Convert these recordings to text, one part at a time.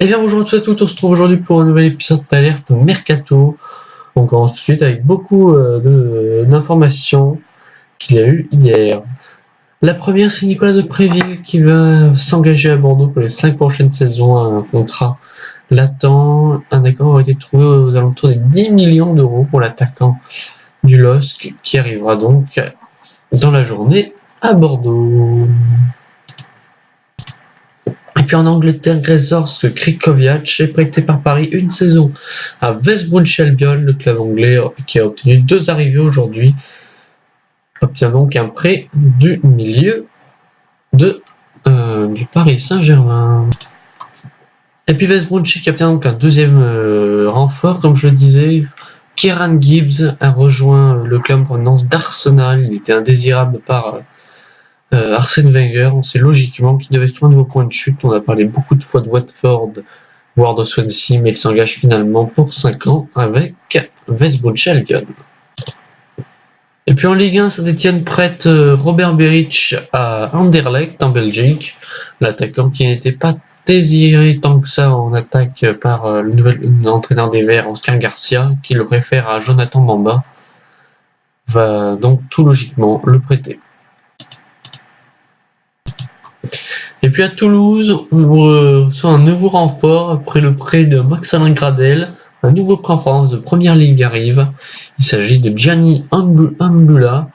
Eh bien bonjour à tous et à toutes, on se trouve aujourd'hui pour un nouvel épisode d'Alerte Mercato. On commence tout de suite avec beaucoup d'informations qu'il y a eu hier. La première, c'est Nicolas de Préville qui va s'engager à Bordeaux pour les 5 prochaines saisons, un contrat latent. Un accord a été trouvé aux alentours des 10 millions d'euros pour l'attaquant du LOSC qui arrivera donc dans la journée à Bordeaux. Et puis en Angleterre, Grzegorz Krychowiak est prêté par Paris une saison à West Bromwich Albion. Le club anglais qui a obtenu 2 arrivées aujourd'hui obtient donc un prêt du milieu du Paris Saint-Germain. Et puis West Bromwich qui obtient donc un deuxième renfort, comme je le disais. Kieran Gibbs a rejoint le club en provenance d'Arsenal. Il était indésirable par Arsène Wenger. On sait logiquement qu'il devait trouver un nouveau point de chute. On a parlé beaucoup de fois de Watford, voire de Swansea, mais il s'engage finalement pour 5 ans avec West Bromwich Albion. Et puis en Ligue 1, Saint-Etienne prête Robert Berić à Anderlecht en Belgique, l'attaquant qui n'était pas désiré tant que ça en attaque par le nouvel entraîneur des Verts, Oscar Garcia, qui le préfère à Jonathan Bamba, va donc tout logiquement le prêter. Et puis à Toulouse, on reçoit un nouveau renfort après le prêt de Max-Alain Gradel. Un nouveau renfort de première ligue arrive. Il s'agit de Gianni Ambula,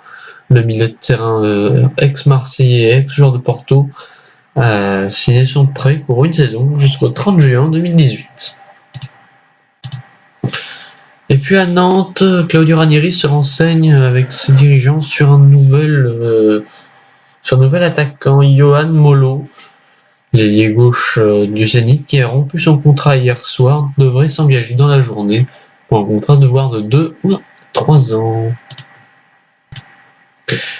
le milieu de terrain ex-Marseillais et ex-joueur de Porto, signé son prêt pour une saison jusqu'au 30 juin 2018. Et puis à Nantes, Claudio Ranieri se renseigne avec ses dirigeants sur un nouvel attaquant, Johan Molo. L'ailier gauche du Zénith, qui a rompu son contrat hier soir, devrait s'engager dans la journée pour un contrat de voire de 2 ou 3 ans.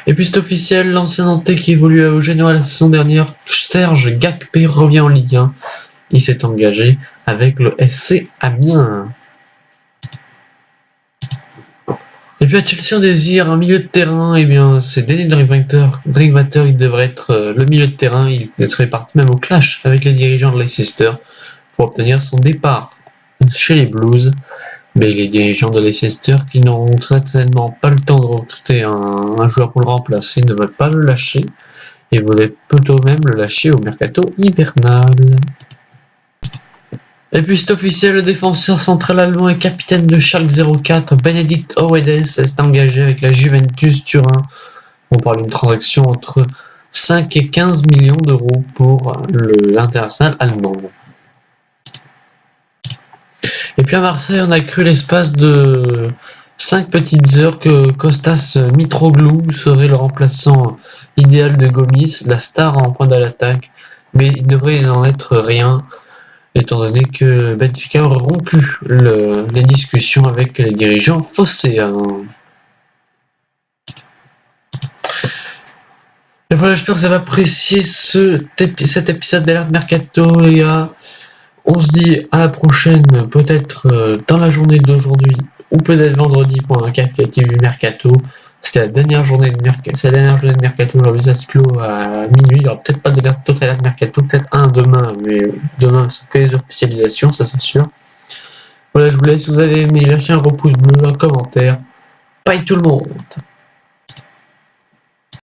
Et puis c'est officiel, l'ancien Nantais qui évoluait au Genoa la saison dernière, Serge Gakpé, revient en Ligue 1. Il s'est engagé avec le SC Amiens. Et puis à Chelsea, on désire un milieu de terrain. Eh bien, c'est Denny Drinkwater. Il devrait être le milieu de terrain. Il serait parti même au clash avec les dirigeants de Leicester pour obtenir son départ chez les Blues. Mais les dirigeants de Leicester, qui n'auront certainement pas le temps de recruter un joueur pour le remplacer, ne veulent pas le lâcher. Ils voulaient plutôt même le lâcher au mercato hivernal. Et puis c'est officiel, le défenseur central allemand et capitaine de Schalke 04, Benedikt Öyrides, s'est engagé avec la Juventus Turin. On parle d'une transaction entre 5 et 15 millions d'euros pour l'international allemand. Et puis à Marseille, on a cru l'espace de 5 petites heures que Kostas Mitroglou serait le remplaçant idéal de Gomis, la star en pointe à l'attaque, mais il devrait en être rien, étant donné que Benfica aurait rompu les discussions avec les dirigeants phocéens. Et voilà, j'espère que vous avez apprécié cet épisode d'Alerte Mercato, les gars. On se dit à la prochaine, peut-être dans la journée d'aujourd'hui, ou peut-être vendredi pour un capitative Mercato. C'était la dernière journée de Mercato. C'est la dernière journée de Mercato. Aujourd'hui, ça se clôt à minuit. Il n'y aura peut-être pas de total Mercato, peut-être un demain, mais demain, c'est que les officialisations, ça c'est sûr. Voilà, je vous laisse. Si vous avez aimé, lâchez un gros pouce bleu, un commentaire. Bye tout le monde!